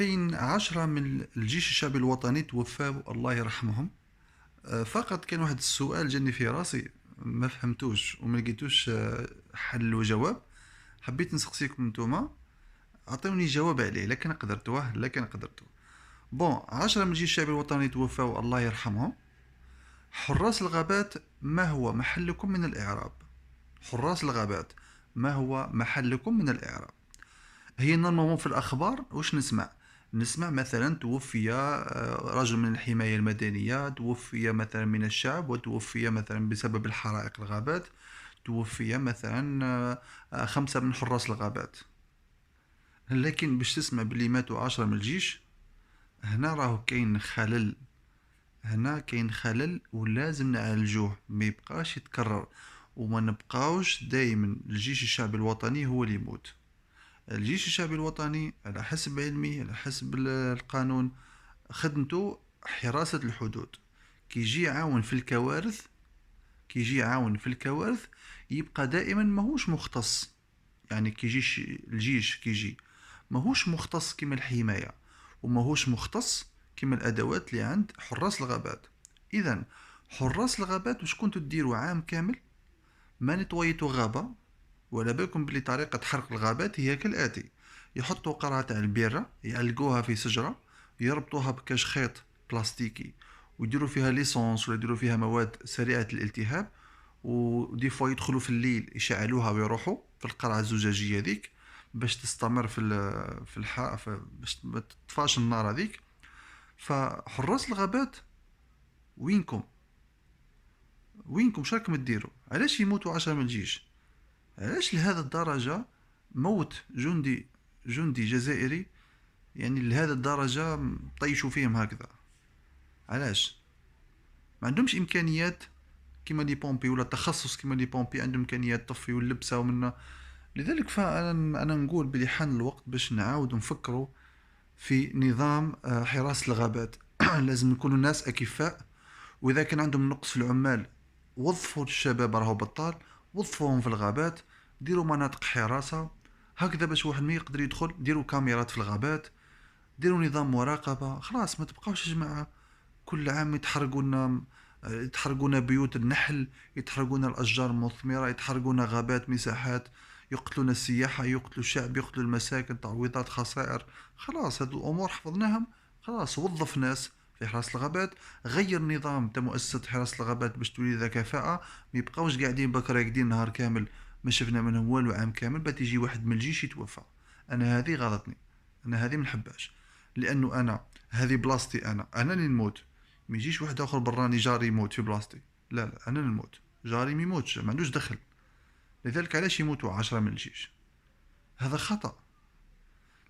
كاين 10 من الجيش الشعبي الوطني توفاو الله يرحمهم. فقط كان واحد السؤال جاني في راسي ما فهمتوش وما لقيتوش حل وجواب. حبيت نسقسيكم نتوما عطيوني جواب عليه لكن قدرتوه لكن قدرتوه. بون 10 من الجيش الشعبي الوطني توفاو الله يرحمهم. حراس الغابات ما هو محلكم من الإعراب؟ حراس الغابات ما هو محلكم من الإعراب؟ هي نورمالمون في الأخبار واش نسمع مثلا توفي رجل من الحماية المدنية، توفي مثلا من الشعب، وتوفي مثلا بسبب الحرائق الغابات، توفي مثلا 5 من حراس الغابات. لكن باش تسمع بلي ماتوا 10 من الجيش، هنا راهو كاين خلل. هنا كاين خلل ولازم نعالجوه ما يبقاش يتكرر، وما نبقاوش دائما الجيش الشعبي الوطني هو اللي يموت. الجيش الشعبي الوطني على حسب علمي على حسب القانون خدمته حراسة الحدود. كيجي يعاون في الكوارث، يبقى دائما ماهوش مختص. يعني الجيش كيجي ماهوش مختص كما الحماية، وماهوش مختص كما الأدوات اللي عند حراس الغابات. إذا حراس الغابات واش كنتو ديروا عام كامل ما نتويتوا غابة. ولا بالكم بلي طريقة حرق الغابات هي كالآتي: يحطوا قرعة تاع البيرة يعلقوها في شجرة، يربطوها بكاش خيط بلاستيكي ويديروا فيها ليسونس ولا يديروا فيها مواد سريعة الالتهاب، ودي فوا يدخلوا في الليل يشعلوها ويروحوا في القرعة الزجاجية ذيك باش تستمر باش ما تطفاش النار هذيك. فحراس الغابات وينكم؟ شراكم تديروا؟ علاش يموتوا 10 من الجيش؟ علاش لهذا الدرجة موت جندي جزائري؟ يعني لهذا الدرجة طيشوا فيهم هكذا؟ علاش ما عندهمش امكانيات كيما لي بومبي، ولا تخصص كيما لي بومبي عندهم امكانيات طفي واللبسه ومنا؟ لذلك فانا نقول بلي حان الوقت باش نعاودوا نفكروا في نظام حراسة الغابات. لازم يكونوا الناس اكفاء، واذا كان عندهم نقص في العمال وظفوا الشباب راهو بطال، وظفوهم في الغابات، ديروا مناطق حراسة هكذا باش واحد ما يقدر يدخل. ديروا كاميرات في الغابات، ديروا نظام مراقبة. خلاص ما تبقاوش يا جماعة كل عام يتحرقونا بيوت النحل، يتحرقونا الأشجار المثمرة، يتحرقونا غابات مساحات، يقتلون السياحة، يقتلوا الشعب، يقتلوا المساكن، تعويضات خسائر. خلاص هذو الأمور حفظناهم. خلاص وظف ناس في حراسة الغابات، غير نظام تاع مؤسسة حراسة الغابات باش تولي ذا كفاءة. ما يبقاوش قاعدين بك راقدين نهار كامل ما شفنا منهم والو عام كامل بعد يجي واحد من الجيش يتوفى. انا هذه غلطني، انا هذه منحبهاش. لانه انا هذه بلاصتي، انا اللي نموت. ما يجيش واحد اخر براني جاري يموت في بلاصتي. لا لا، انا اللي نموت، جاري ما يموتش، ما عندوش دخل. لذلك علاش يموتوا 10 من الجيش؟ هذا خطأ.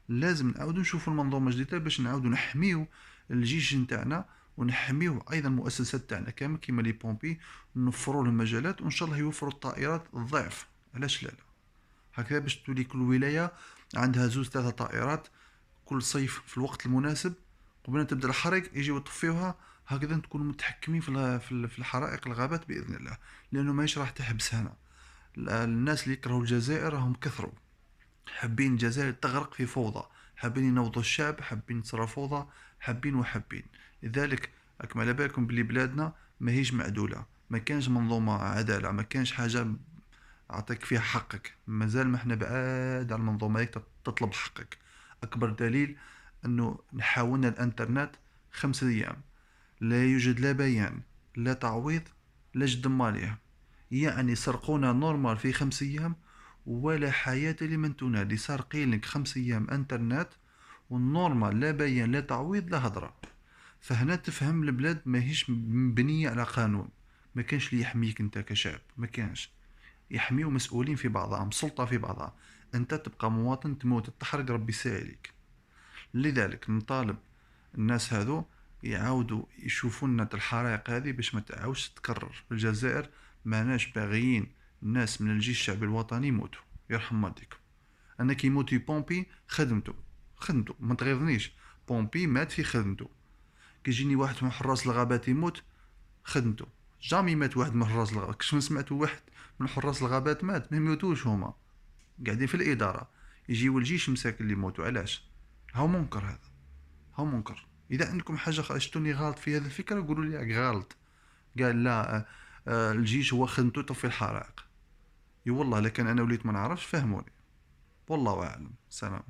لازم نعاودوا نشوفوا المنظومه جديده باش نعاودوا نحميو الجيش نتاعنا، ونحميو ايضا المؤسسات تاعنا كامل كيما لي بومبي. نوفروا لهم مجالات وان شاء الله يوفروا الطائرات الضعف. علاش لا لا؟ هكذا باش تولي كل ولايه عندها 2 3 طائرات كل صيف في الوقت المناسب قبل أن تبدا الحرق يجيو يطفيوها. هكذا نكونوا متحكمين في الحرائق الغابات باذن الله، لانه ماهيش راح تحبس هنا. الناس اللي يكرهوا الجزائر راهم كثروا، حابين الجزائر تغرق في فوضى، حابين ينوضوا الشعب، حابين يصير فوضى، حابين وحابين. لذلك راكم على بالكم بلي بلادنا ماهيش معدوله، ما كانش منظومه عداله، ما كانش حاجه اعطيك فيها حقك. مازال ما احنا بعاد على المنظومه هيك تطلب حقك. اكبر دليل انه نحاولنا الانترنت 5 ايام لا يوجد لا بيان لا تعويض لا جد ماليه. يعني سرقونا نورمال في 5 ايام ولا حياة لمن تنادي. سارقين لك 5 ايام انترنت والنورمال لا بيان لا تعويض لا هضرة. فهنا تفهم البلاد ماهيش مبنية على قانون. ما كانش لي يحميك انت كشعب، ما كانش يحميو مسؤولين في بعضهم، سلطة في بعضها. انت تبقى مواطن تموت تحرق ربي يساعدك. لذلك نطالب الناس هذو يعاودوا يشوفوا لنا الحرائق هذه باش ما تعاودش تتكرر في الجزائر. ماناش باغيين الناس من الجيش الشعبي الوطني يموتوا. يرحم والديكم. انا كي يموت بومبي خدمته ما تغيظنيش. بومبي مات في خدمته. كي يجيني واحد من حراس الغابات يموت خدمته. جامي مات واحد من حراس الغابات. كش ما سمعتوا واحد من حراس الغابات مات؟ ما يموتوش هما قاعدين في الاداره. يجيو الجيش مساكن اللي يموتوا. علاش؟ هاو منكر هذا. هو منكر. اذا عندكم حاجه خرجتوني غلط في هذه الفكره قولوا لي راك غلط. قال لا الجيش هو خدمته يطفي الحرائق. اي والله لكن انا وليت ما نعرفش فهموني. والله اعلم. سلام.